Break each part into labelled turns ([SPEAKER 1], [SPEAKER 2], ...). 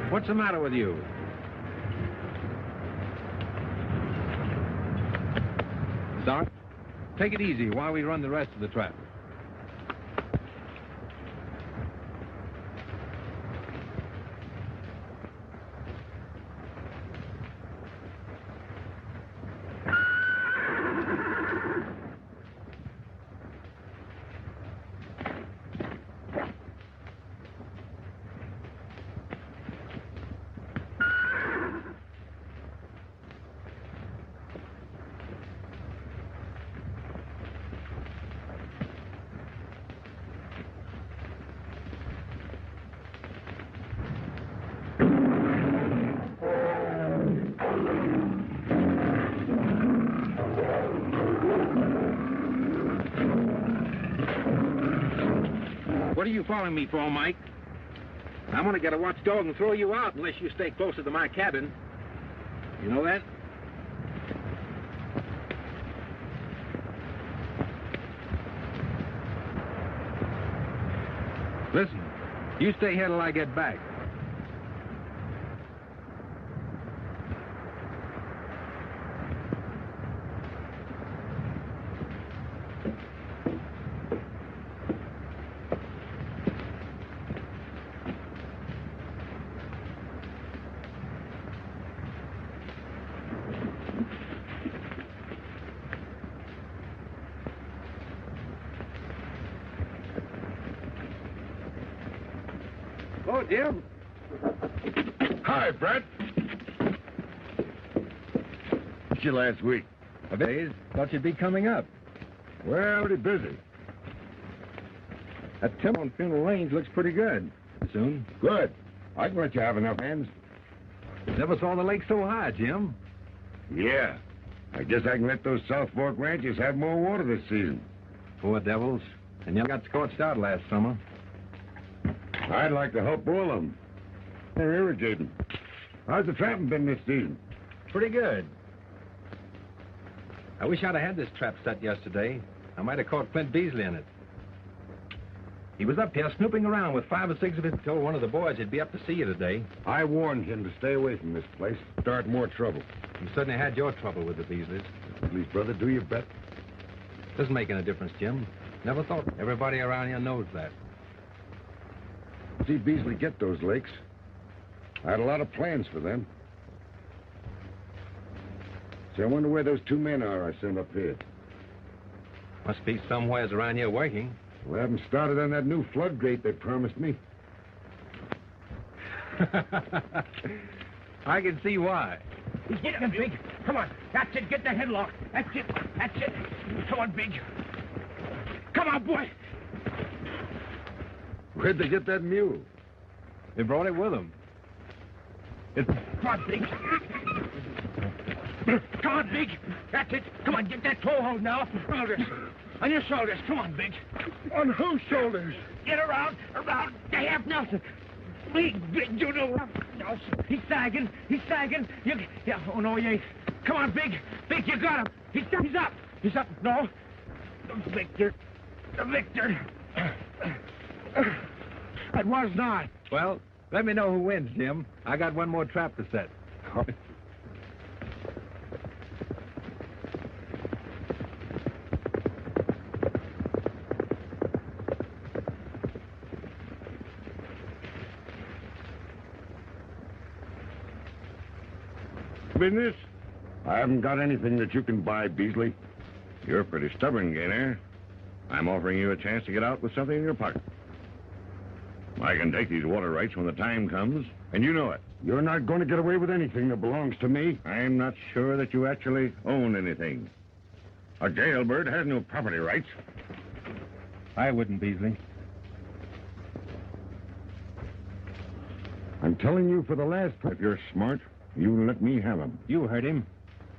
[SPEAKER 1] What's the matter with you? Doc, take it easy while we run the rest of the trap. What are you following me for, Mike? I'm gonna get a watchdog and throw you out unless you stay closer to my cabin. You know that? Listen, you stay here till I get back. Oh, Jim.
[SPEAKER 2] Hi, Brett. Missed you last week.
[SPEAKER 1] A bit. Thought you'd be coming up.
[SPEAKER 2] Well, pretty busy.
[SPEAKER 1] That timber on Funeral Range looks pretty good. Soon.
[SPEAKER 2] Good. I can let you have enough hands.
[SPEAKER 1] Never saw the lake so high, Jim.
[SPEAKER 2] Yeah. I guess I can let those South Fork ranches have more water this season.
[SPEAKER 1] Poor devils. And you got scorched out last summer.
[SPEAKER 2] I'd like to help all of them. They're irrigating. How's the trapping been this season?
[SPEAKER 1] Pretty good. I wish I'd have had this trap set yesterday. I might have caught Flint Beasley in it. He was up here snooping around with 5 or 6 of his... Told one of the boys he'd be up to see you today.
[SPEAKER 2] I warned him to stay away from this place. Start more trouble.
[SPEAKER 1] You certainly had your trouble with the Beasleys.
[SPEAKER 2] Please, brother, do your bet.
[SPEAKER 1] Doesn't make any difference, Jim. Never thought. Everybody around here knows that.
[SPEAKER 2] See Beasley get those lakes. I had a lot of plans for them. See, I wonder where those 2 men are I sent up here.
[SPEAKER 1] Must be somewheres around here working.
[SPEAKER 2] Well, I haven't started on that new floodgate they promised me.
[SPEAKER 1] I can see why.
[SPEAKER 3] He's getting him, Big. Come on. That's it. Get the headlock. That's it. That's it. Come on, Big. Come on, boy.
[SPEAKER 2] Where'd they get that mule?
[SPEAKER 1] They brought it with them.
[SPEAKER 3] Come on, Big. Come on, Big. That's it. Come on, get that toehold now. Shoulders. On your shoulders. Come on, Big.
[SPEAKER 2] On whose shoulders?
[SPEAKER 3] Get around. To half Nelson. Big, you know. Nelson. He's sagging. Yeah, oh, no, he ain't. Come on, Big. Big, you got him. He's up. He's up. No. Victor. It was not.
[SPEAKER 1] Well, let me know who wins, Jim. I got one more trap to set.
[SPEAKER 2] Business? I haven't got anything that you can buy, Beasley.
[SPEAKER 4] You're pretty stubborn, Gaynor. I'm offering you a chance to get out with something in your pocket. I can take these water rights when the time comes, and you know it.
[SPEAKER 2] You're not going to get away with anything that belongs to me.
[SPEAKER 4] I'm not sure that you actually own anything. A jailbird has no property rights.
[SPEAKER 1] I wouldn't, Beasley.
[SPEAKER 2] I'm telling you for the last time.
[SPEAKER 4] If you're smart, you let me have him.
[SPEAKER 1] You heard him.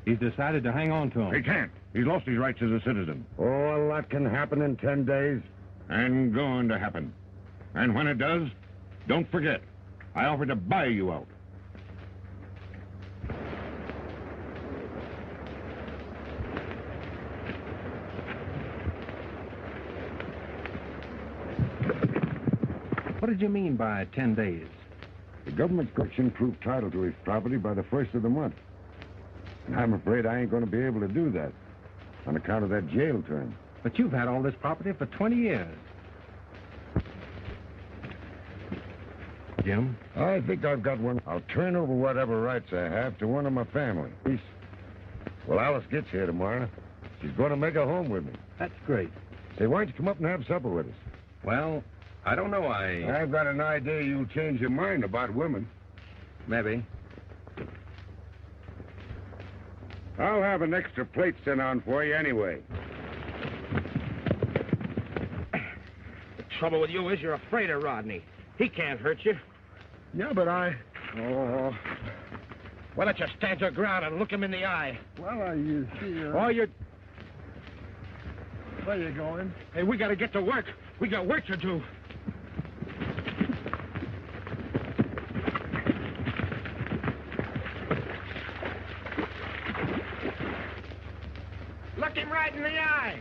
[SPEAKER 1] He's decided to hang on to him.
[SPEAKER 4] He can't. He's lost his rights as a citizen.
[SPEAKER 2] Oh, a lot can happen in 10 days.
[SPEAKER 4] And going to happen. And when it does, don't forget, I offered to buy you out.
[SPEAKER 1] What did you mean by 10 days?
[SPEAKER 2] The government's got proof title to his property by the 1st of the month. And I'm afraid I ain't going to be able to do that on account of that jail term.
[SPEAKER 1] But you've had all this property for 20 years. Jim?
[SPEAKER 2] I think I've got one. I'll turn over whatever rights I have to one of my family. Well, Alice gets here tomorrow. She's going to make a home with me.
[SPEAKER 1] That's great.
[SPEAKER 2] Say, why don't you come up and have supper with us?
[SPEAKER 1] Well, I don't know.
[SPEAKER 2] I've got an idea you'll change your mind about women.
[SPEAKER 1] Maybe.
[SPEAKER 2] I'll have an extra plate sent on for you anyway.
[SPEAKER 3] The trouble with you is you're afraid of Rodney. He can't hurt you.
[SPEAKER 2] Yeah, but
[SPEAKER 3] Oh. Why don't you stand your ground and look him in the eye?
[SPEAKER 2] Well, you see...
[SPEAKER 3] Oh, you...
[SPEAKER 2] Where you going?
[SPEAKER 3] Hey, we got to get to work. We got work to do. Look him right in the eye.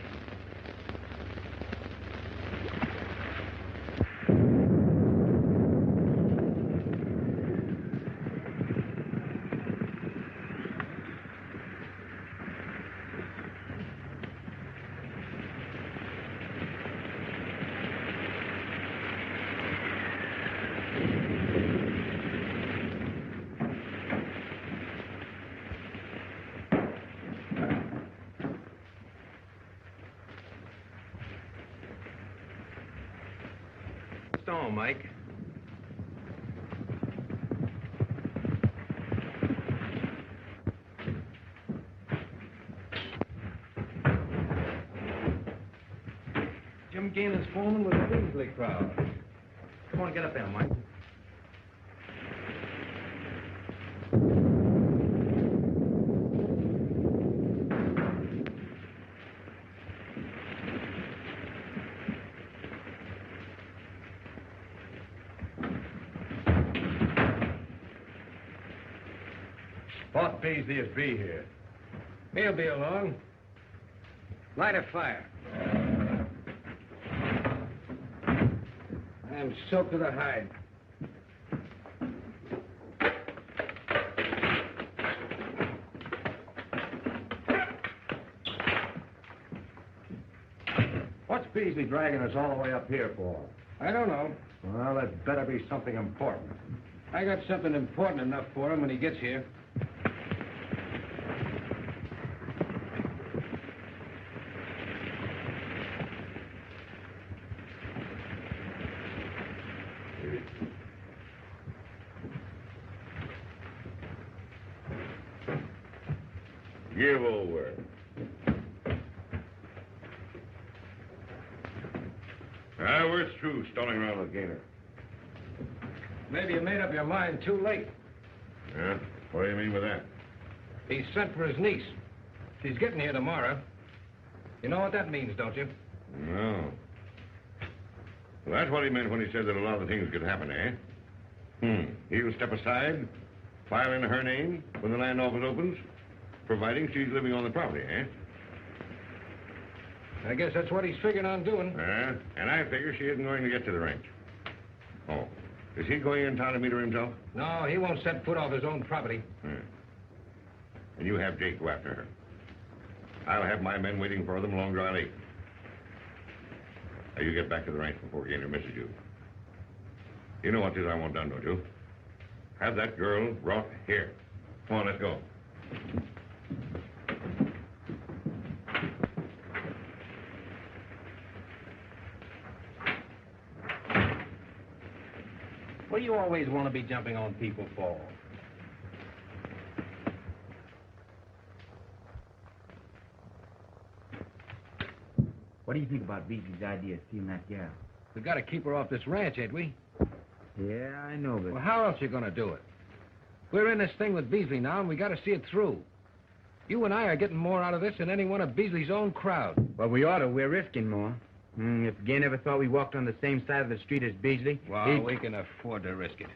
[SPEAKER 1] Stone, Mike. Jim Gainer's foreman with the Beasley crowd. Come on, get up there, Mike.
[SPEAKER 2] Boss Beasley is be here.
[SPEAKER 1] He'll be along. Light a fire. I'm soaked to the hide.
[SPEAKER 2] What's Beasley dragging us all the way up here for?
[SPEAKER 1] I don't know.
[SPEAKER 2] Well, that better be something important.
[SPEAKER 1] I got something important enough for him when he gets here.
[SPEAKER 4] Give over. We're through stalling around with Gainer.
[SPEAKER 1] Maybe you made up your mind too late.
[SPEAKER 4] Yeah? What do you mean by that?
[SPEAKER 1] He sent for his niece. She's getting here tomorrow. You know what that means, don't you?
[SPEAKER 4] No. Well, that's what he meant when he said that a lot of things could happen, eh? He'll step aside, file in her name when the land office opens, providing she's living on the property, eh?
[SPEAKER 1] I guess that's what he's figuring on doing.
[SPEAKER 4] And I figure she isn't going to get to the ranch. Oh. Is he going in town to meet her himself?
[SPEAKER 1] No, he won't set foot off his own property.
[SPEAKER 4] And you have Jake go after her. I'll have my men waiting for them along Dry Lake. Now, you get back to the ranch before Gainer misses you. You know what it is I want done, don't you? Have that girl brought here. Come on, let's go.
[SPEAKER 1] What do you always want to be jumping on people for?
[SPEAKER 5] What do you think about Beasley's idea of stealing that gal?
[SPEAKER 1] We got to keep her off this ranch, ain't we?
[SPEAKER 5] Yeah, I know, but...
[SPEAKER 1] Well, how else you going to do it? We're in this thing with Beasley now, and we got to see it through. You and I are getting more out of this than any one of Beasley's own crowd.
[SPEAKER 5] Well, we ought to. We're risking more. If Gain ever thought we walked on the same side of the street as Beasley...
[SPEAKER 1] Well, we can afford to risk it.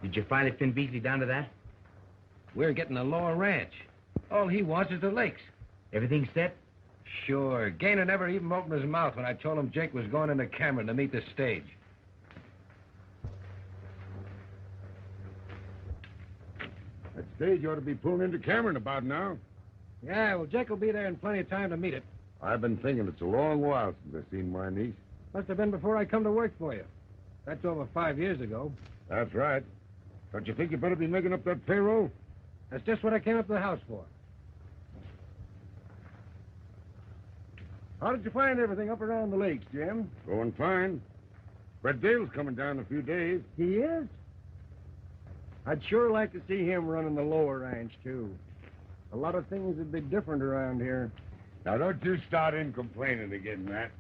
[SPEAKER 5] Did you finally pin Beasley down to that?
[SPEAKER 1] We're getting a lower ranch. All he wants is the lakes.
[SPEAKER 5] Everything set?
[SPEAKER 1] Sure. Gainer never even opened his mouth when I told him Jake was going into Cameron to meet the stage.
[SPEAKER 2] Stage ought to be pulling into Cameron about now.
[SPEAKER 1] Yeah, well, Jake will be there in plenty of time to meet it.
[SPEAKER 2] I've been thinking it's a long while since I've seen my niece.
[SPEAKER 1] Must have been before I come to work for you. That's over 5 years ago.
[SPEAKER 2] That's right. Don't you think you better be making up that payroll?
[SPEAKER 1] That's just what I came up to the house for. How did you find everything up around the lakes, Jim?
[SPEAKER 2] Going fine. Brett Dale's coming down in a few days.
[SPEAKER 1] He is? I'd sure like to see him running the lower ranch, too. A lot of things would be different around here.
[SPEAKER 2] Now, don't you start in complaining again, Matt.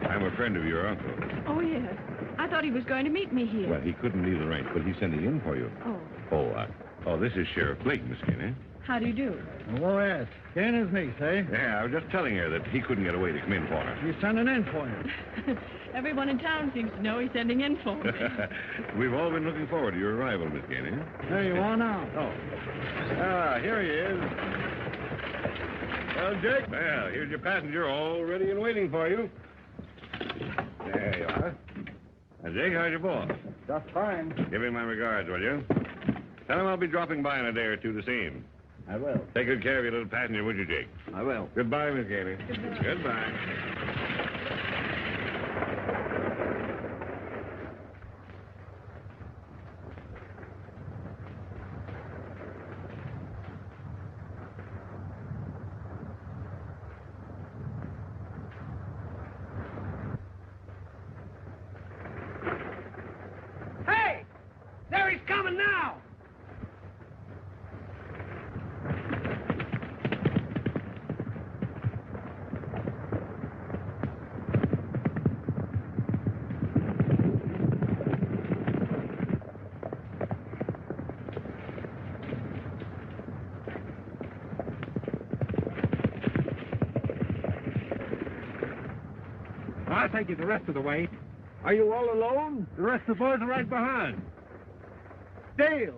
[SPEAKER 4] I'm a friend of your uncle.
[SPEAKER 6] Oh, yes. I thought he was going to meet me here.
[SPEAKER 4] Well, he couldn't leave the ranch, but he's sending in for you.
[SPEAKER 6] Oh.
[SPEAKER 4] This is Sheriff Blake, Miss Gainey.
[SPEAKER 6] How do you do?
[SPEAKER 1] Oh, yes. Gainer's niece, eh?
[SPEAKER 4] Yeah, I was just telling her that he couldn't get away to come in for her.
[SPEAKER 1] He's sending in for you.
[SPEAKER 6] Everyone in town seems to know he's sending in for me.
[SPEAKER 4] We've all been looking forward to your arrival, Miss Gainey.
[SPEAKER 1] There you are now.
[SPEAKER 4] Oh. Here he is. Well, Jake. Well, here's your passenger all ready and waiting for you. There you are. Now, Jake, how's your boss?
[SPEAKER 1] Just fine.
[SPEAKER 4] Give him my regards, will you? Tell him I'll be dropping by in a day or two to see him.
[SPEAKER 1] I will.
[SPEAKER 4] Take good care of your little passenger, would you, Jake?
[SPEAKER 1] I will.
[SPEAKER 4] Goodbye, Miss Gainey.
[SPEAKER 6] Goodbye.
[SPEAKER 4] Goodbye.
[SPEAKER 3] Hey! There he's coming now!
[SPEAKER 1] I'll take you the rest of the way. Are you all alone? The rest of the boys are right behind. Dale!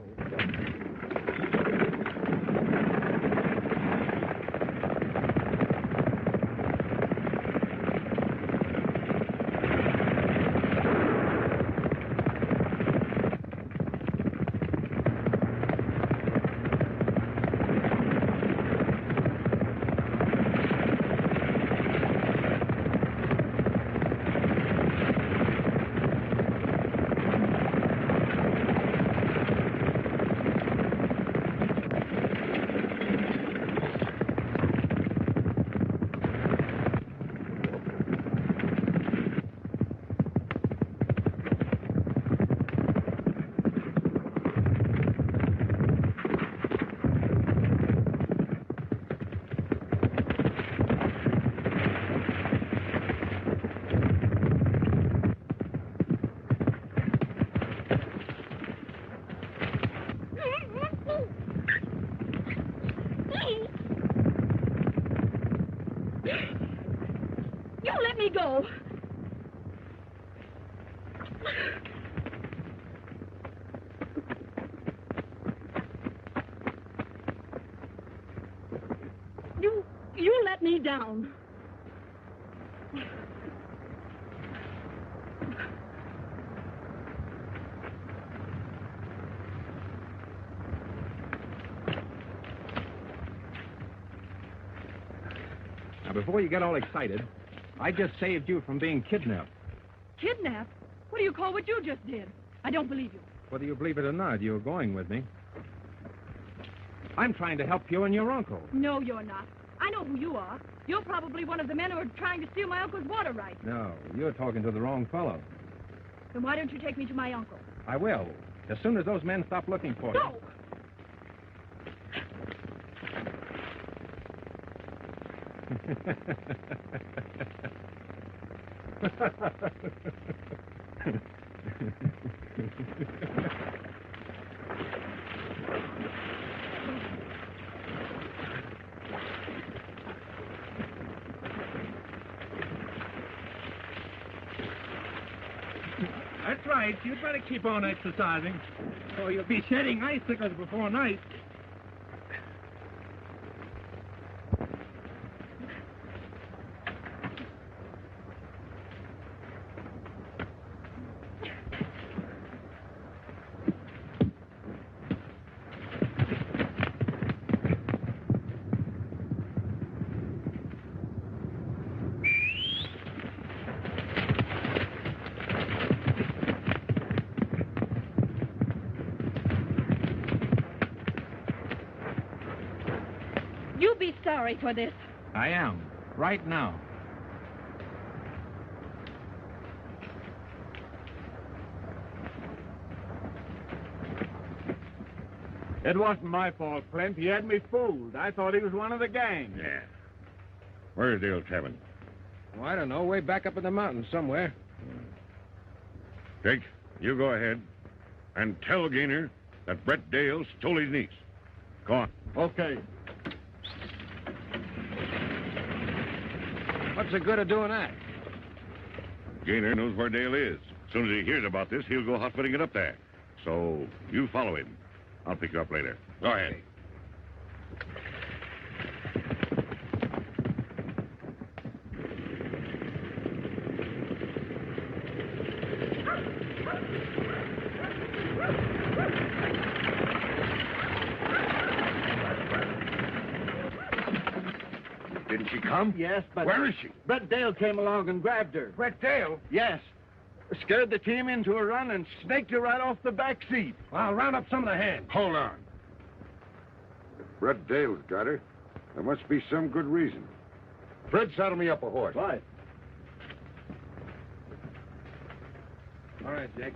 [SPEAKER 6] You let me go. You let me down.
[SPEAKER 1] Now, before you get all excited, I just saved you from being kidnapped.
[SPEAKER 6] Kidnapped? What do you call what you just did? I don't believe you.
[SPEAKER 1] Whether you believe it or not, you're going with me. I'm trying to help you and your uncle.
[SPEAKER 6] No, you're not. I know who you are. You're probably one of the men who are trying to steal my uncle's water rights.
[SPEAKER 1] No, you're talking to the wrong fellow.
[SPEAKER 6] Then why don't you take me to my uncle?
[SPEAKER 1] I will, as soon as those men stop looking for you.
[SPEAKER 6] No!
[SPEAKER 1] That's right. You'd better keep on exercising, or you'll be shedding icicles before night.
[SPEAKER 6] You'll be sorry for this.
[SPEAKER 1] I am, right now.
[SPEAKER 3] It wasn't my fault, Clint. He had me fooled. I thought he was one of the gang.
[SPEAKER 4] Yeah. Where's Dale's cabin?
[SPEAKER 1] Oh, I don't know. Way back up in the mountains somewhere.
[SPEAKER 4] Jake, you go ahead and tell Gaynor that Brett Dale stole his niece. Go on.
[SPEAKER 3] Okay.
[SPEAKER 1] What's the good of doing that?
[SPEAKER 4] Gaynor knows where Dale is. As soon as he hears about this, he'll go hot-footing it up there. So you follow him. I'll pick you up later. Go ahead. Didn't she come?
[SPEAKER 3] Yes, but...
[SPEAKER 4] Where is she?
[SPEAKER 3] Brett Dale came along and grabbed her.
[SPEAKER 1] Brett Dale?
[SPEAKER 3] Yes. Scared the team into a run and snaked her right off the back seat.
[SPEAKER 1] Well, I'll round up some of the hands.
[SPEAKER 4] Hold on.
[SPEAKER 2] If Brett Dale's got her, there must be some good reason.
[SPEAKER 4] Fred, saddle me up a horse.
[SPEAKER 3] Right.
[SPEAKER 1] All right, Jake.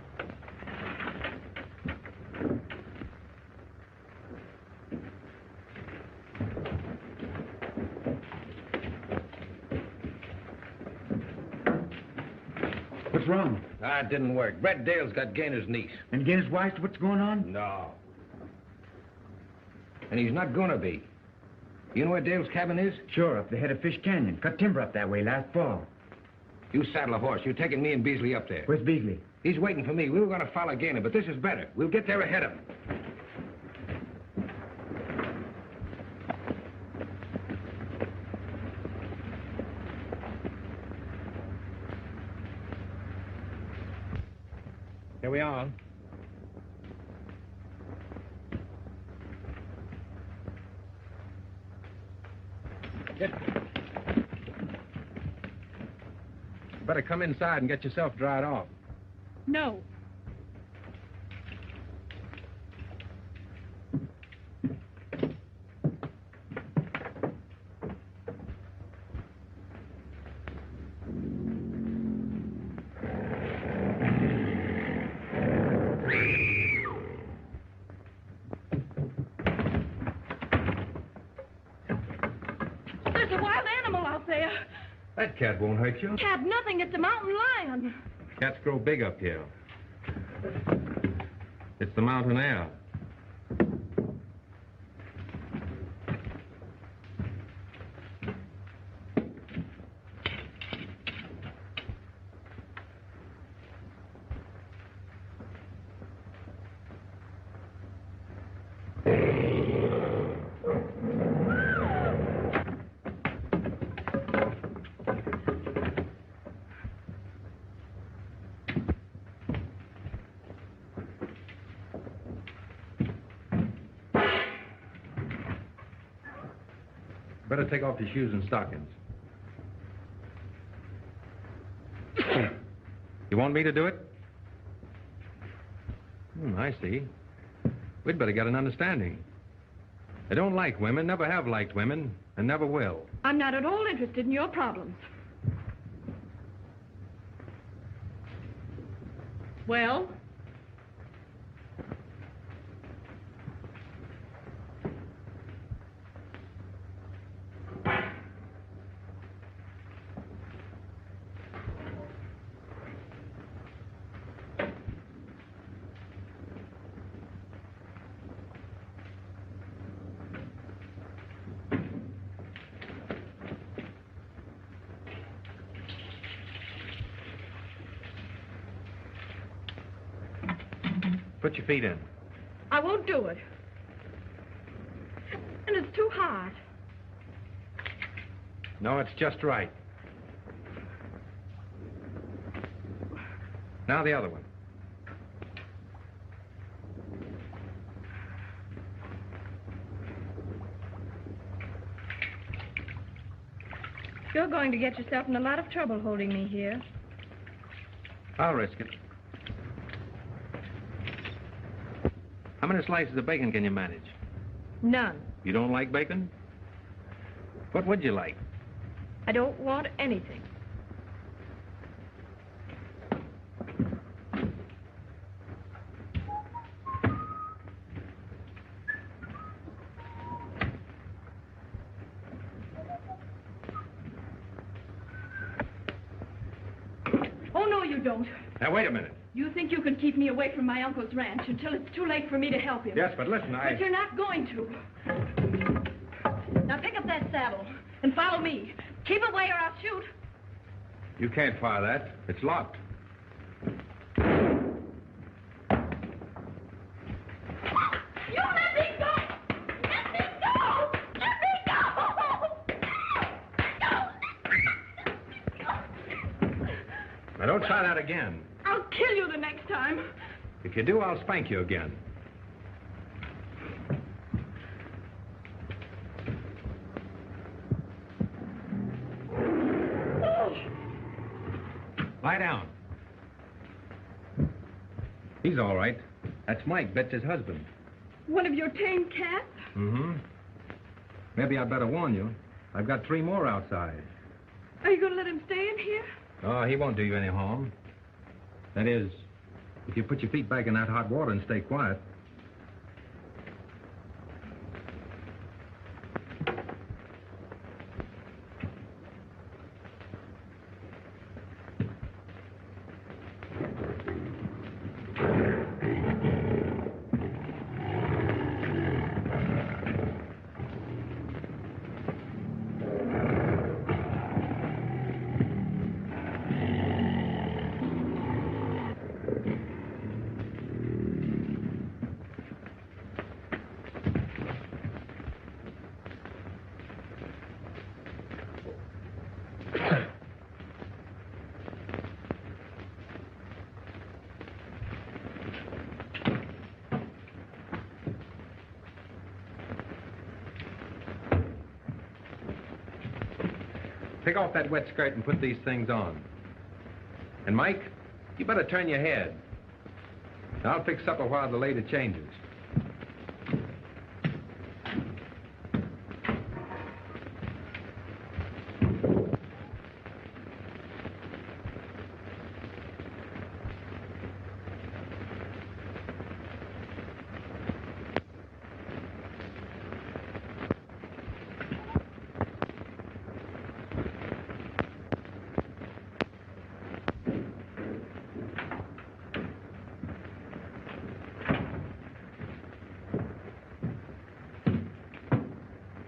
[SPEAKER 5] What's wrong?
[SPEAKER 1] Ah, it didn't work. Brett Dale's got Gaynor's niece.
[SPEAKER 5] And Gainer's wife, what's going on?
[SPEAKER 1] No. And he's not gonna be. You know where Dale's cabin is?
[SPEAKER 5] Sure, up the head of Fish Canyon. Cut timber up that way last fall.
[SPEAKER 1] You saddle a horse. You're taking me and Beasley up there.
[SPEAKER 5] Where's Beasley?
[SPEAKER 1] He's waiting for me. We were gonna follow Gaynor, but this is better. We'll get there ahead of him. Here we are. Get. Better come inside and get yourself dried off.
[SPEAKER 6] No. There's a wild animal out there.
[SPEAKER 1] That cat won't hurt you.
[SPEAKER 6] Cat, nothing. It's a mountain lion.
[SPEAKER 1] Cats grow big up here. It's the mountain air. Better take off your shoes and stockings. You want me to do it? I see. We'd better get an understanding. I don't like women, never have liked women, and never will.
[SPEAKER 6] I'm not at all interested in your problems. Well?
[SPEAKER 1] Put your feet in.
[SPEAKER 6] I won't do it. And it's too hard.
[SPEAKER 1] No, it's just right. Now the other one.
[SPEAKER 6] You're going to get yourself in a lot of trouble holding me here.
[SPEAKER 1] I'll risk it. How many slices of bacon can you manage?
[SPEAKER 6] None.
[SPEAKER 1] You don't like bacon? What would you like?
[SPEAKER 6] I don't want anything. Oh, no, you don't.
[SPEAKER 1] Now, wait a minute.
[SPEAKER 6] You think you can keep me away from my uncle's ranch until it's too late for me to help him.
[SPEAKER 1] Yes, but listen,
[SPEAKER 6] But you're not going to. Now pick up that saddle and follow me. Keep away or I'll shoot.
[SPEAKER 1] You can't fire that. It's locked.
[SPEAKER 6] You let me go! Let me go! Let me go!
[SPEAKER 1] Now, don't try that again.
[SPEAKER 6] I'll kill you the next time.
[SPEAKER 1] If you do, I'll spank you again. Lie down. He's all right. That's Mike, Betsy's husband.
[SPEAKER 6] One of your tame cats?
[SPEAKER 1] Mm-hmm. Maybe I'd better warn you. I've got 3 more outside.
[SPEAKER 6] Are you going to let him stay in here?
[SPEAKER 1] Oh, he won't do you any harm. That is, if you put your feet back in that hot water and stay quiet. Take off that wet skirt and put these things on. And, Mike, you better turn your head. I'll fix supper while the lady changes.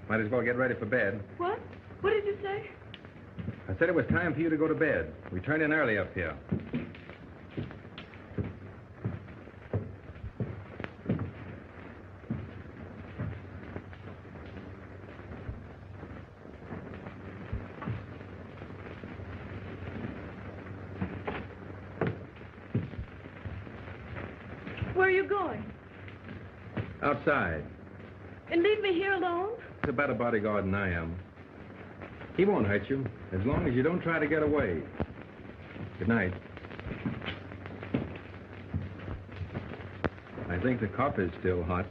[SPEAKER 1] Might as well get ready for bed.
[SPEAKER 6] What? What did you say?
[SPEAKER 1] I said it was time for you to go to bed. We turned in early up here.
[SPEAKER 6] Where are you going?
[SPEAKER 1] Outside.
[SPEAKER 6] And leave me here alone?
[SPEAKER 1] He's a better bodyguard than I am. He won't hurt you, as long as you don't try to get away. Good night. I think the coffee's still hot.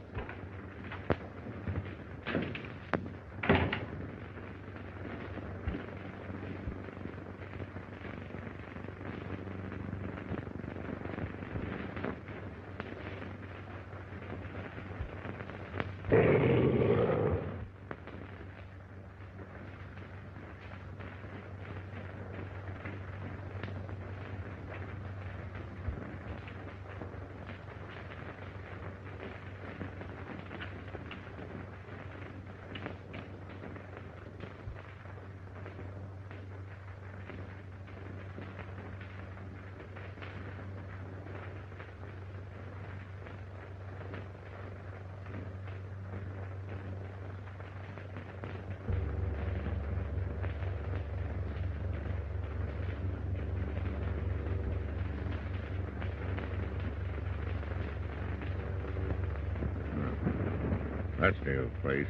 [SPEAKER 4] That's Dale's place.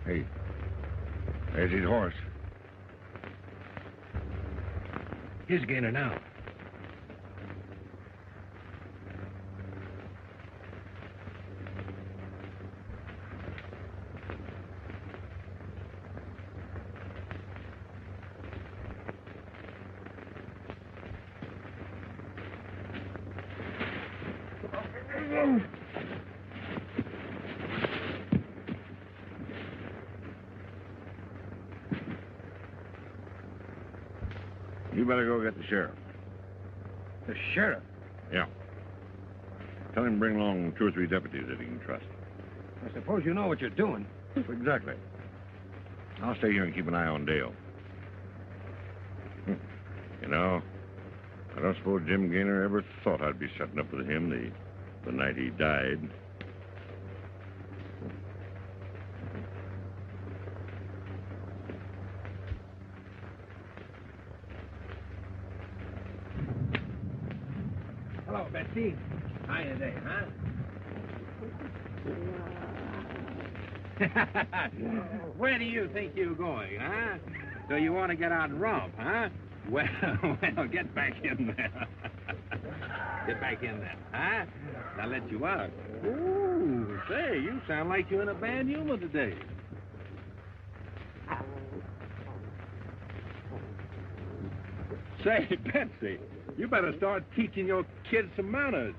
[SPEAKER 4] Hey, there's his horse.
[SPEAKER 1] Here's Gaynor now.
[SPEAKER 4] You better go get the sheriff.
[SPEAKER 1] The sheriff?
[SPEAKER 4] Yeah. Tell him to bring along 2 or 3 deputies that he can trust.
[SPEAKER 1] I suppose you know what you're doing.
[SPEAKER 4] Exactly. I'll stay here and keep an eye on Dale. You know, I don't suppose Jim Gaynor ever thought I'd be setting up with him the night he died.
[SPEAKER 1] Hello, Betsy. How you today, huh?
[SPEAKER 3] Where do you think you're going, huh? So you want to get out and romp, huh? Well, get back in there. Get back in there, huh? I'll let you out. Ooh, say, you sound like you're in a bad humor today. Say, Betsy, you better start teaching your kids some manners.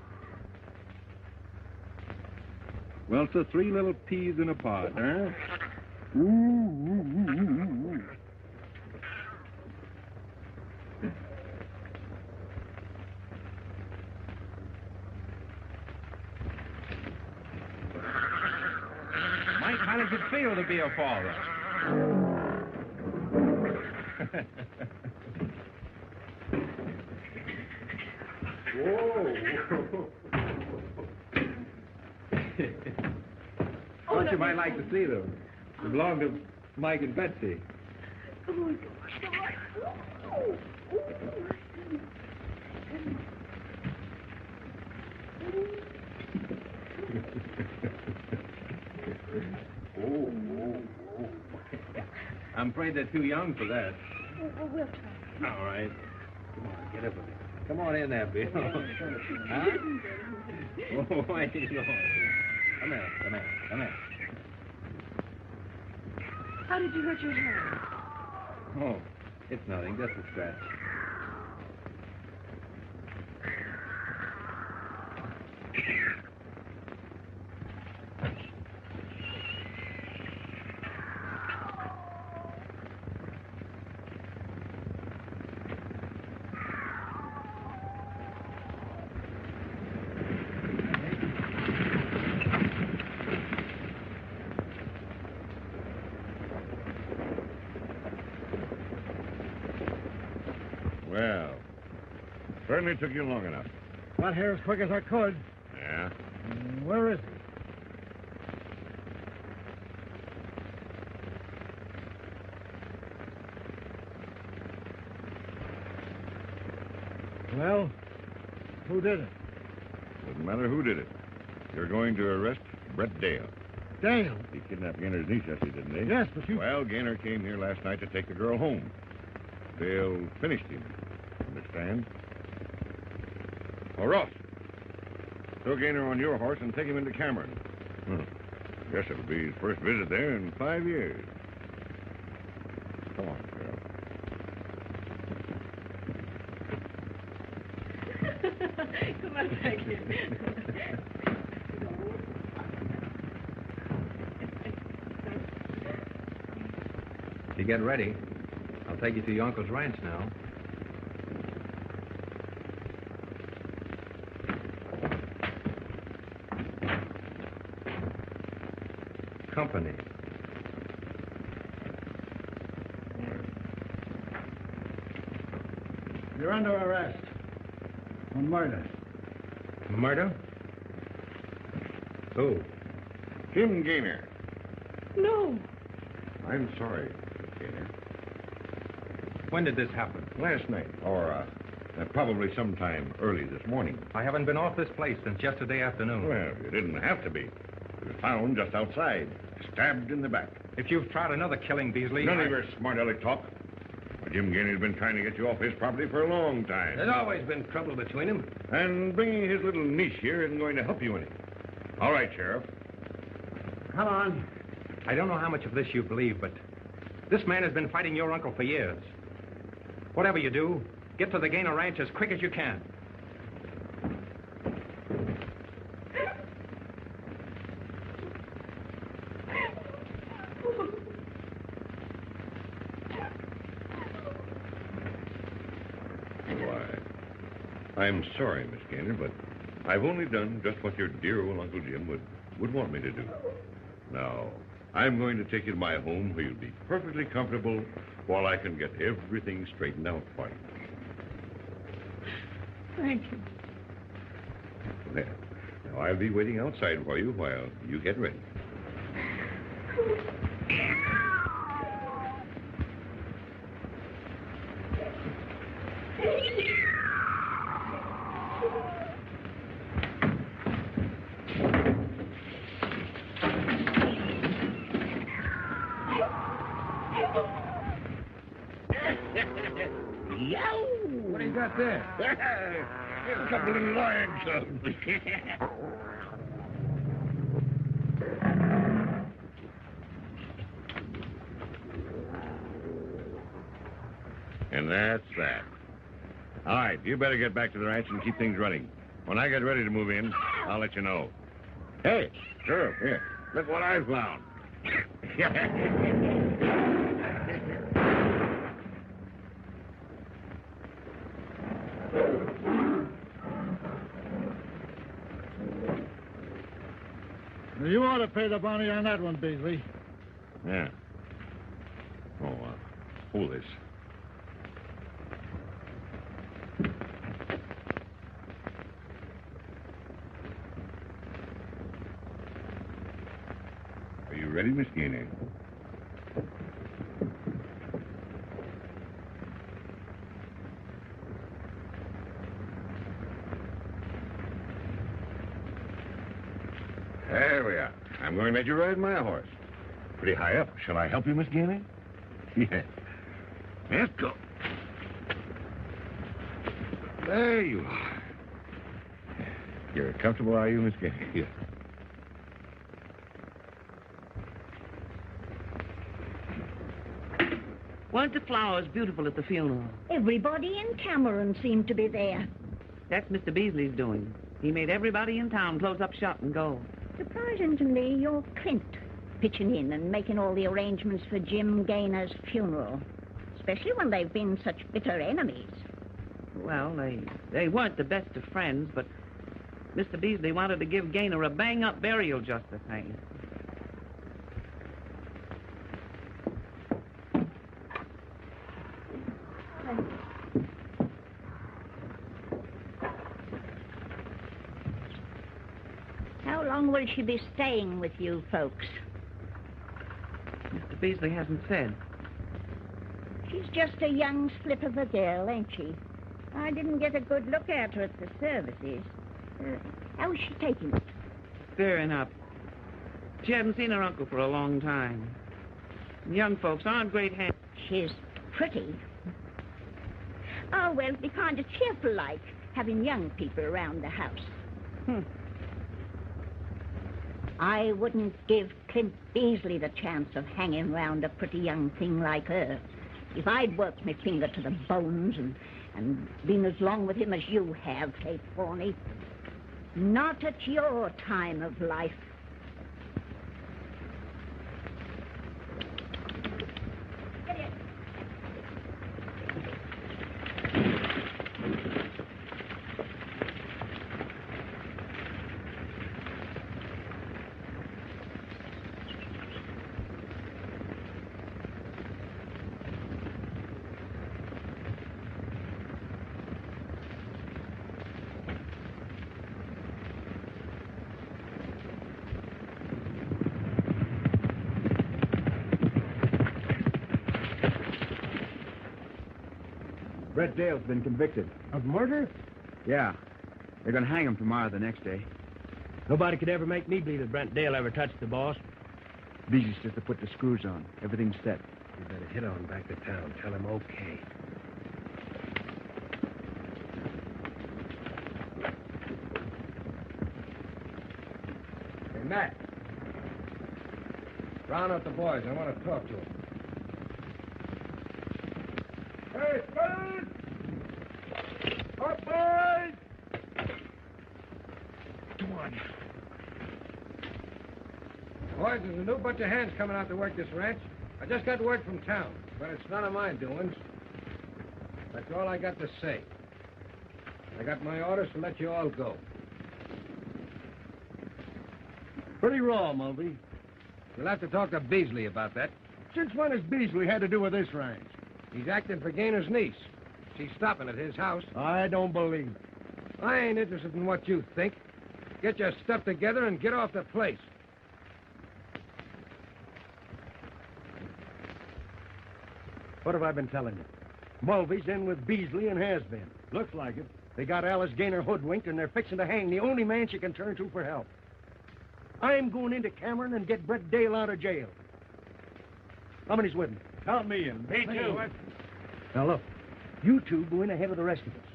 [SPEAKER 3] Well, so 3 little peas in a pod, huh? Ooh. Mike, how does it feel to be a father? Whoa. Thought you might like to see them. They belong to Mike and Betsy. I'm afraid they're too young for that.
[SPEAKER 6] We'll try.
[SPEAKER 3] All right. Come on, get up with it. Come on in there, Bill. Huh? Oh, why are you going? Come here.
[SPEAKER 6] How did you hurt your hand?
[SPEAKER 3] Oh, it's nothing, just a scratch.
[SPEAKER 4] Well, certainly took you long enough.
[SPEAKER 1] Got here as quick as I could.
[SPEAKER 4] Yeah?
[SPEAKER 1] Where is he? Well, who did it?
[SPEAKER 4] Doesn't matter who did it. You're going to arrest Brett Dale.
[SPEAKER 1] Dale.
[SPEAKER 4] He kidnapped Gaynor's niece yesterday, didn't he?
[SPEAKER 1] Yes, but you...
[SPEAKER 4] Well, Gaynor came here last night to take the girl home. Dale finished him. Understand? Oh, Ross. Throw Gaynor on your horse and take him into Cameron. Guess it'll be his first visit there in 5 years. Come on, girl.
[SPEAKER 6] Come on back here.
[SPEAKER 1] You get ready. I'll take you to your uncle's ranch now. Company.
[SPEAKER 7] You're under arrest on murder.
[SPEAKER 1] Murder? Who?
[SPEAKER 4] Jim Gaynor.
[SPEAKER 6] No.
[SPEAKER 4] I'm sorry, Gaynor.
[SPEAKER 1] When did this happen?
[SPEAKER 4] Last night, or probably sometime early this morning.
[SPEAKER 1] I haven't been off this place since yesterday afternoon.
[SPEAKER 4] Well, you didn't have to be. It was found just outside, stabbed in the back.
[SPEAKER 1] If you've tried another killing, Beasley...
[SPEAKER 4] None of your smart aleck talk. Jim Gainey's been trying to get you off his property for a long time.
[SPEAKER 1] There's always been trouble between them.
[SPEAKER 4] And bringing his little niece here isn't going to help you any. All right, Sheriff.
[SPEAKER 7] Come on.
[SPEAKER 1] I don't know how much of this you believe, but this man has been fighting your uncle for years. Whatever you do, get to the Gaynor Ranch as quick as you can.
[SPEAKER 4] I'm sorry, Miss Gaynor, but I've only done just what your dear old Uncle Jim would want me to do. Now, I'm going to take you to my home where you'll be perfectly comfortable while I can get everything straightened out for you.
[SPEAKER 6] Thank you.
[SPEAKER 4] Well, now I'll be waiting outside for you while you get ready.
[SPEAKER 7] What do you got there?
[SPEAKER 4] A couple of lion cubs. And that's that. All right, you better get back to the ranch and keep things running. When I get ready to move in, I'll let you know. Hey, Sheriff, here. Look what I found.
[SPEAKER 7] You ought to pay the bounty on that one, Beasley.
[SPEAKER 4] Yeah. Oh, hold this. Are you ready, Miss Gaynor? There we are. I'm going to let you ride my horse. Pretty high up. Shall I help you, Miss Gaynor? Yeah. Let's go. There you are. You're comfortable, are you, Miss Gaynor? Yeah.
[SPEAKER 8] Weren't the flowers beautiful at the funeral?
[SPEAKER 9] Everybody in Cameron seemed to be there.
[SPEAKER 8] That's Mr. Beasley's doing. He made everybody in town close up shop and go.
[SPEAKER 9] Surprising to me, you're Clint, pitching in and making all the arrangements for Jim Gaynor's funeral, especially when they've been such bitter enemies.
[SPEAKER 8] Well, they weren't the best of friends, but Mr. Beasley wanted to give Gaynor a bang-up burial just the same.
[SPEAKER 9] How long will she be staying with you folks?
[SPEAKER 8] Mr. Beasley hasn't said.
[SPEAKER 9] She's just a young slip of a girl, ain't she? I didn't get a good look at her at the services. How's she taking it?
[SPEAKER 8] Fair enough. She hasn't seen her uncle for a long time. Young folks aren't great hands.
[SPEAKER 9] She's pretty. Oh, well, it'd be kind of cheerful like, having young people around the house. I wouldn't give Clint Beasley the chance of hanging round a pretty young thing like her. If I'd worked my finger to the bones and been as long with him as you have, Kate Forney. Not at your time of life.
[SPEAKER 5] Brett Dale's been convicted.
[SPEAKER 7] Of murder?
[SPEAKER 5] Yeah. They're going to hang him tomorrow, the next day.
[SPEAKER 3] Nobody could ever make me believe that Brent Dale ever touched the boss.
[SPEAKER 5] Beasley's just to put the screws on. Everything's set.
[SPEAKER 1] You better hit on back to town. Tell him okay. Hey, Matt. Round up the boys. I want to talk to them. Hey, Spud! Up, boys! Come on. Boys, there's a new bunch of hands coming out to work this ranch. I just got word from town, but it's none of my doings. That's all I got to say. I got my orders to let you all go.
[SPEAKER 7] Pretty raw, Mulvey.
[SPEAKER 1] You'll have to talk to Beasley about that.
[SPEAKER 7] Since when has Beasley had to do with this ranch?
[SPEAKER 1] He's acting for Gainer's niece. She's stopping at his house.
[SPEAKER 7] I don't believe it.
[SPEAKER 1] I ain't interested in what you think. Get your stuff together and get off the place.
[SPEAKER 7] What have I been telling you? Mulvey's in with Beasley and has been. Looks like it. They got Alice Gaynor hoodwinked, and they're fixing to hang the only man she can turn to for help. I'm going into Cameron and get Brett Dale out of jail. How many's with me?
[SPEAKER 3] Count me in. Me too.
[SPEAKER 7] Now, look. You two go in ahead of the rest of us.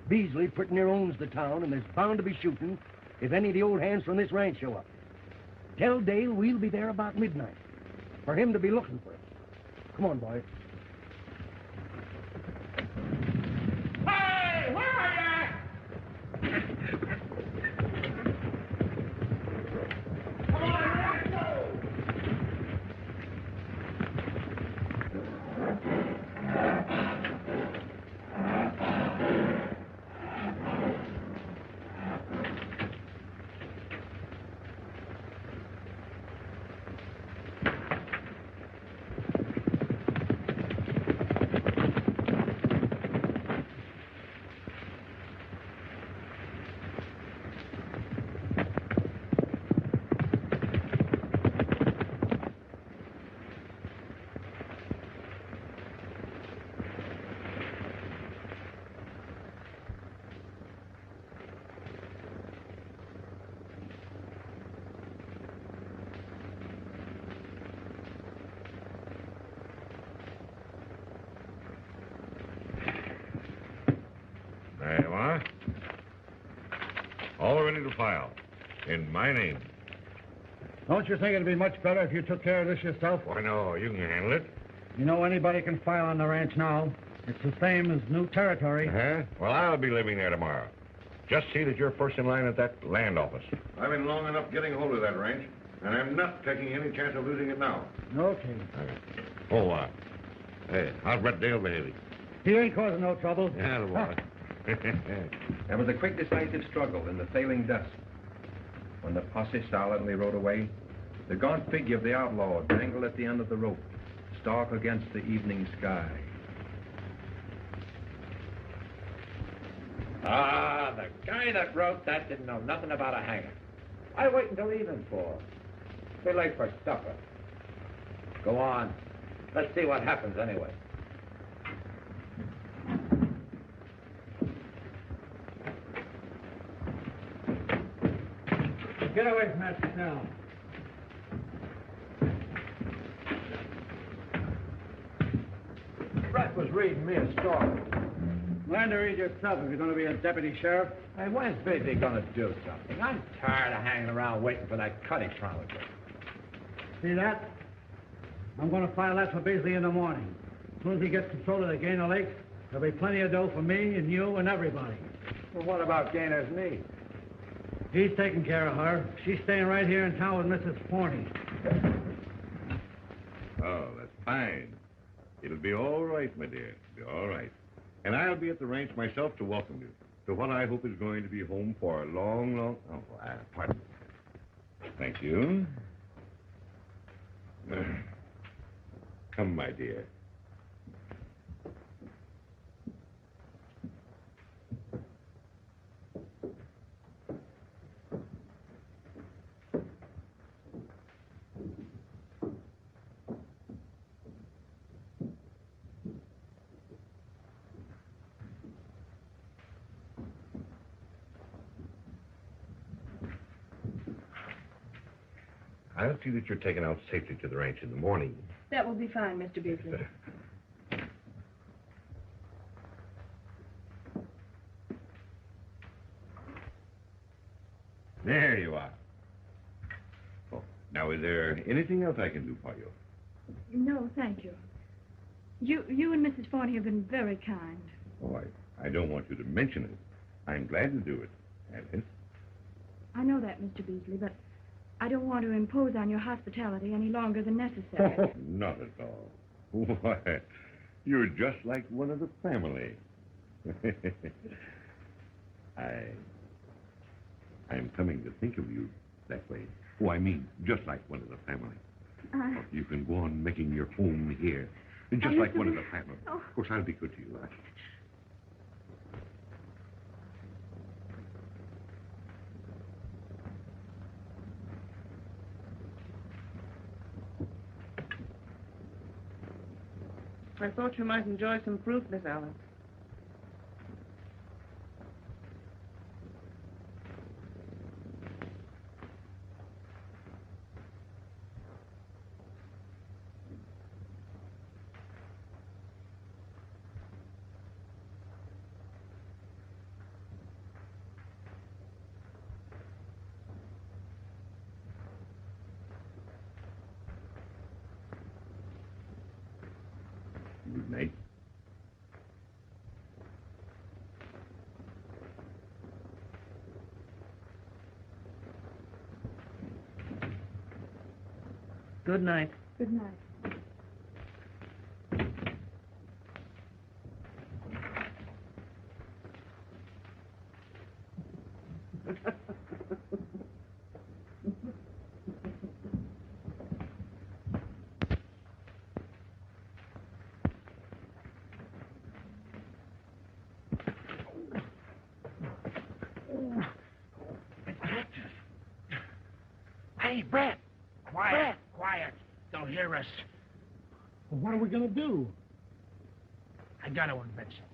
[SPEAKER 7] Beasley pretty near owns the town, and there's bound to be shooting if any of the old hands from this ranch show up. Tell Dale we'll be there about midnight for him to be looking for us. Come on, boys.
[SPEAKER 3] Hey, where are you? Come on, let's go.
[SPEAKER 4] There you are. All ready to file. In my name.
[SPEAKER 7] Don't you think it'd be much better if you took care of this yourself?
[SPEAKER 4] Why, no, you can handle it.
[SPEAKER 7] You know anybody can file on the ranch now. It's the same as new territory.
[SPEAKER 4] Uh-huh. Well, I'll be living there tomorrow. Just see that you're first in line at that land office. I've been long enough getting hold of that ranch, and I'm not taking any chance of losing it now.
[SPEAKER 7] Okay.
[SPEAKER 4] Oh, hey, how's Brett Dale behaving?
[SPEAKER 7] He ain't causing no trouble.
[SPEAKER 4] Yeah, the boy.
[SPEAKER 1] There was a quick, decisive struggle in the failing dusk. When the posse silently rode away, the gaunt figure of the outlaw dangled at the end of the rope, stark against the evening sky.
[SPEAKER 10] Ah, the guy that wrote that didn't know nothing about a hanger. I wait until evening for. Too late for supper. Go on. Let's see what happens anyway.
[SPEAKER 7] Get away from that cell.
[SPEAKER 10] Brett was reading me a story.
[SPEAKER 7] Learn to read yourself if you're going to be a deputy sheriff.
[SPEAKER 10] Hey, when's Busy gonna do something? I'm tired of hanging around waiting for that cutting chronicle.
[SPEAKER 7] See that? I'm going to file that for Beasley in the morning. As soon as he gets control of the Gaynor Lake, there'll be plenty of dough for me and you and everybody.
[SPEAKER 10] Well, what about Gainer's niece?
[SPEAKER 7] He's taking care of her. She's staying right here in town with Mrs. Forney.
[SPEAKER 4] Oh, that's fine. It'll be all right, my dear. It'll be all right. And I'll be at the ranch myself to welcome you to what I hope is going to be home for a long, long... Oh, pardon. Thank you. Come, my dear. I'll see that you're taken out safely to the ranch in the morning.
[SPEAKER 6] That will be fine, Mr. Beasley.
[SPEAKER 4] There you are. Oh, now, is there anything else I can do for you?
[SPEAKER 6] No, thank you. You and Mrs. Forney have been very kind.
[SPEAKER 4] Oh, I don't want you to mention it. I'm glad to do it, Alice.
[SPEAKER 6] I know that, Mr. Beasley, but I don't want to impose on your hospitality any longer than necessary.
[SPEAKER 4] Not at all. Why, you're just like one of the family. I'm coming to think of you that way. Oh, I mean, just like one of the family. You can go on making your home here, just like one of the family. Of course, I'll be good to you.
[SPEAKER 8] I thought you might enjoy some fruit, Miss Alice.
[SPEAKER 4] Good night.
[SPEAKER 8] Good night.
[SPEAKER 6] Good night.
[SPEAKER 3] Hey, Brett! Quiet! Brett. Quiet! They'll hear us.
[SPEAKER 7] Well, what are we going to do?
[SPEAKER 3] I got to invent something.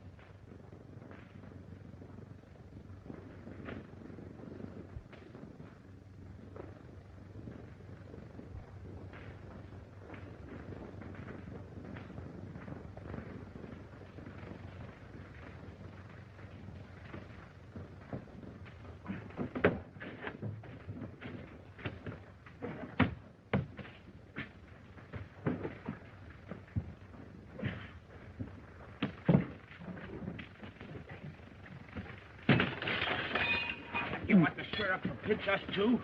[SPEAKER 3] You want the sheriff to pinch us, too?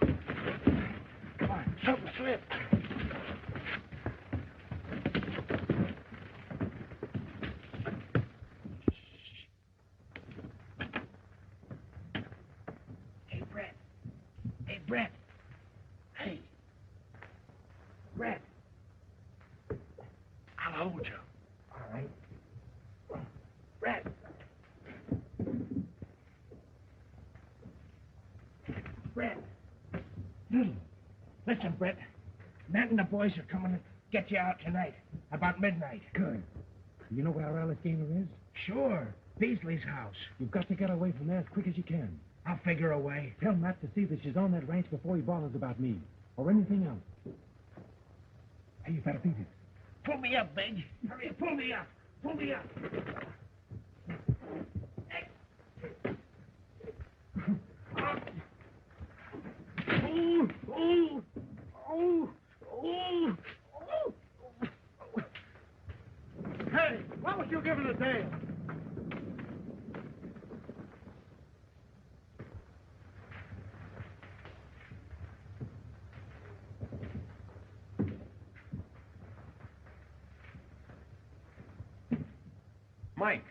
[SPEAKER 3] Come on, something slipped. Hey, Brett. Hey, Brett. Hey. Brett. I'll hold you. All right. Brett. Brett. Little. Listen, Brett. Matt and the boys are coming to get you out tonight. About midnight.
[SPEAKER 7] Good. You know where Alice Gaynor is?
[SPEAKER 3] Sure. Beasley's house.
[SPEAKER 7] You've got to get away from there as quick as you can.
[SPEAKER 3] I'll figure a way.
[SPEAKER 7] Tell Matt to see that she's on that ranch before he bothers about me. Or anything else. Hey, you better beat it.
[SPEAKER 3] Pull me up, Big. Hurry, pull me up. Pull me up.
[SPEAKER 7] Hey, what was you giving a damn?
[SPEAKER 1] Mike.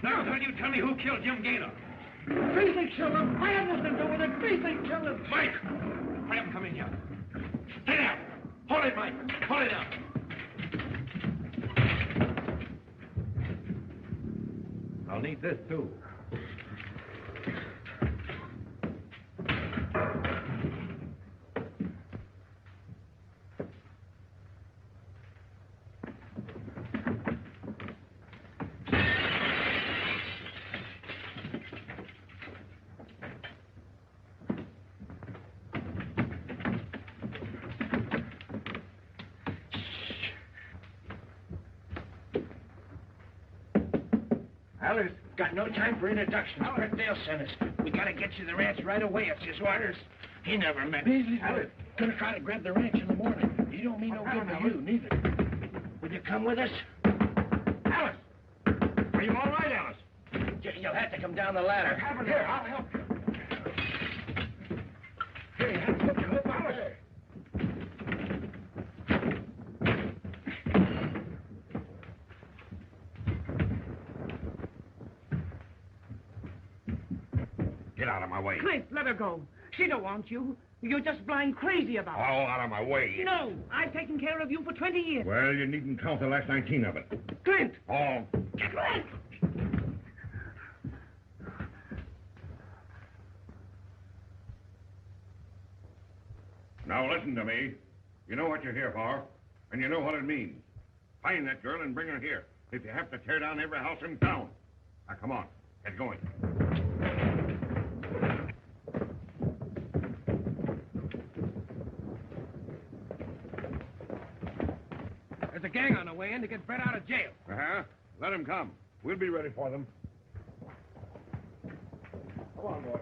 [SPEAKER 3] Now, will you tell me who killed Jim Gaynor? Beasley killed him. I had nothing to do with it. Beasley killed him. Mike! I haven't come in here. Stay down. Hold it, Mike. Hold it down.
[SPEAKER 1] I'll need this, too.
[SPEAKER 3] Alice, got no time for introductions. Brett Dale sent us. We gotta get you to the ranch right away. It's his orders. He never met Beasley. Alice, gonna try to grab the ranch in the morning. He don't mean no good to you, neither. Will you come with us? Alice! Are you all right, Alice? You'll have to come down the ladder. Here, I'll help you. Here, you have to help you up, Alice.
[SPEAKER 4] Get out of my way.
[SPEAKER 8] Clint, let her go. She don't want you. You're just blind crazy about her.
[SPEAKER 4] All out of my way.
[SPEAKER 8] No, I've taken care of you for 20 years.
[SPEAKER 4] Well, you needn't count the last 19 of it.
[SPEAKER 8] Clint!
[SPEAKER 4] All.
[SPEAKER 8] Clint!
[SPEAKER 4] Now listen to me. You know what you're here for, and you know what it means. Find that girl and bring her here. If you have to tear down every house in town. Now, come on. Get going.
[SPEAKER 3] There's a gang on the way in to get Brett out of jail.
[SPEAKER 4] Uh-huh. Let him come. We'll be ready for them. Come on, boy.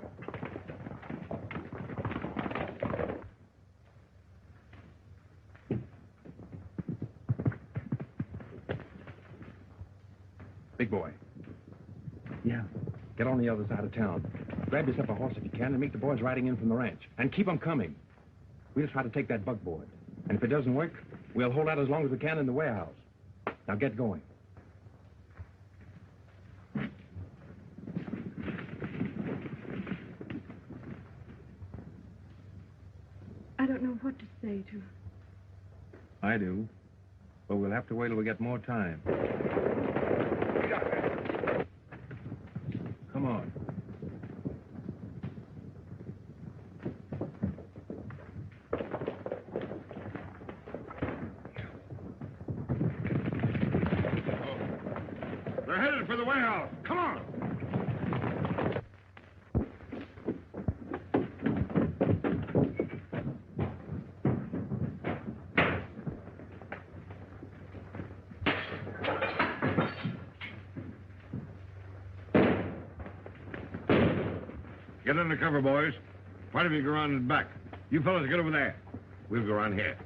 [SPEAKER 1] Big boy.
[SPEAKER 3] Yeah.
[SPEAKER 1] Get on the other side of town. Grab yourself a horse if you can and meet the boys riding in from the ranch. And keep them coming. We'll try to take that buckboard. And if it doesn't work, we'll hold out as long as we can in the warehouse. Now get going.
[SPEAKER 6] I don't know what to say to her.
[SPEAKER 1] I do. But we'll have to wait till we get more time. Come on.
[SPEAKER 4] They're headed for the warehouse. Come on. Get under cover, boys. Part of you go around in the back. You fellas get over there. We'll go around here.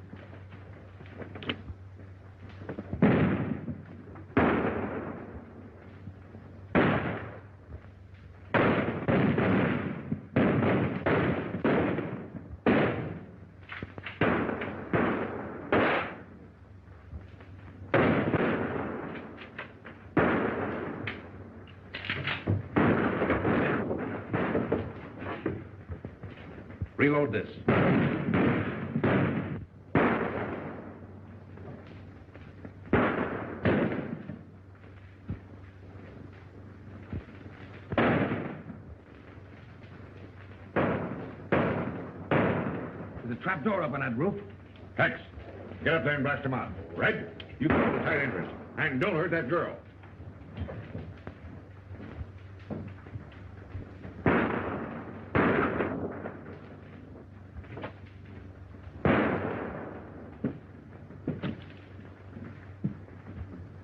[SPEAKER 1] Reload this.
[SPEAKER 3] There's a trap door up on that roof.
[SPEAKER 4] Hex, get up there and blast them out. Red, you go to the side entrance. And don't hurt that girl.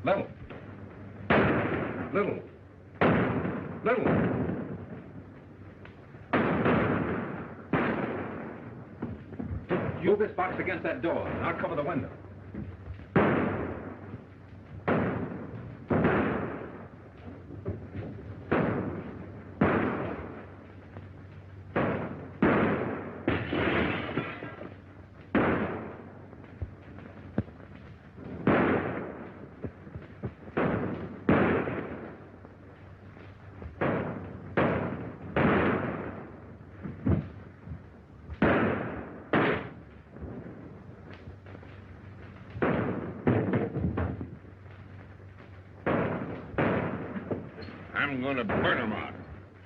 [SPEAKER 1] Little. Little. Little. Move this box against that door, and I'll cover the window.
[SPEAKER 4] I'm going to burn them out.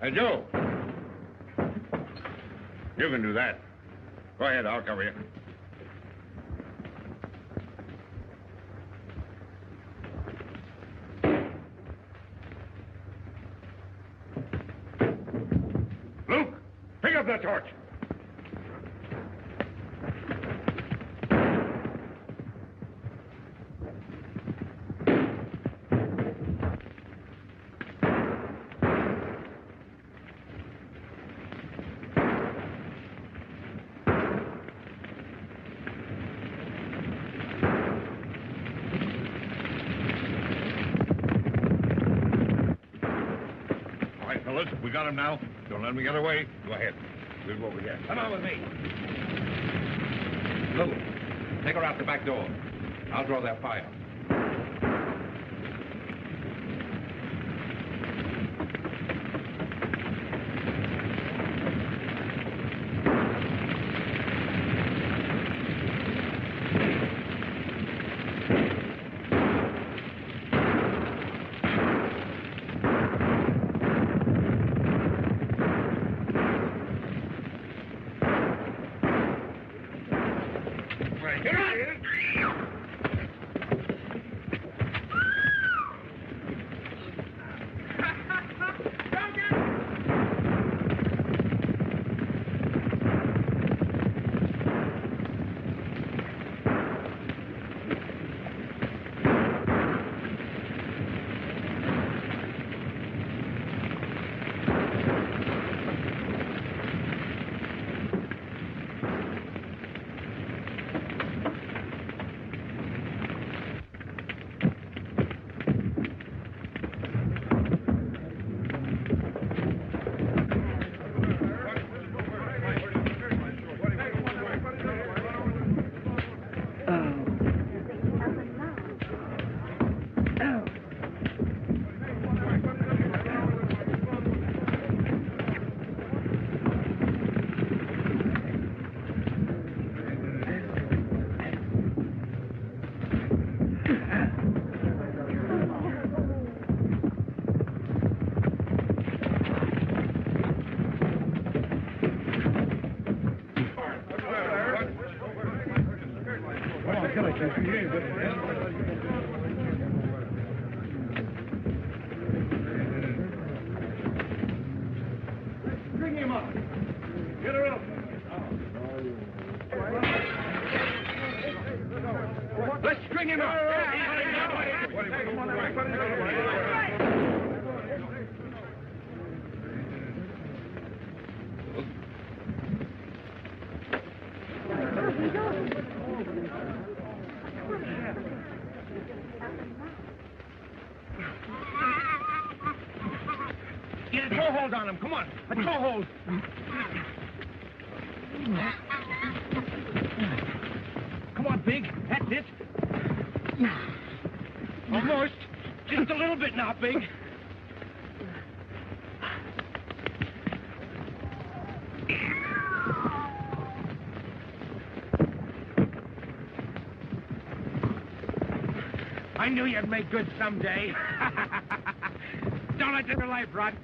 [SPEAKER 4] Hey, Joe. You can do that. Go ahead, I'll cover you. Luke, pick up that torch. Fellas, we got him now. Don't let him get away. Go ahead. We'll go over here.
[SPEAKER 1] Come on with me. Luke, take her out the back door. I'll draw that fire.
[SPEAKER 7] Bring him up. Get her up.
[SPEAKER 3] Let's string him up.
[SPEAKER 7] Get a toe hold on him. Come on. A toe hold.
[SPEAKER 3] Come on, Big. That's it. Almost. Just a little bit now, Big. I knew you'd make good someday. Don't let your life rot.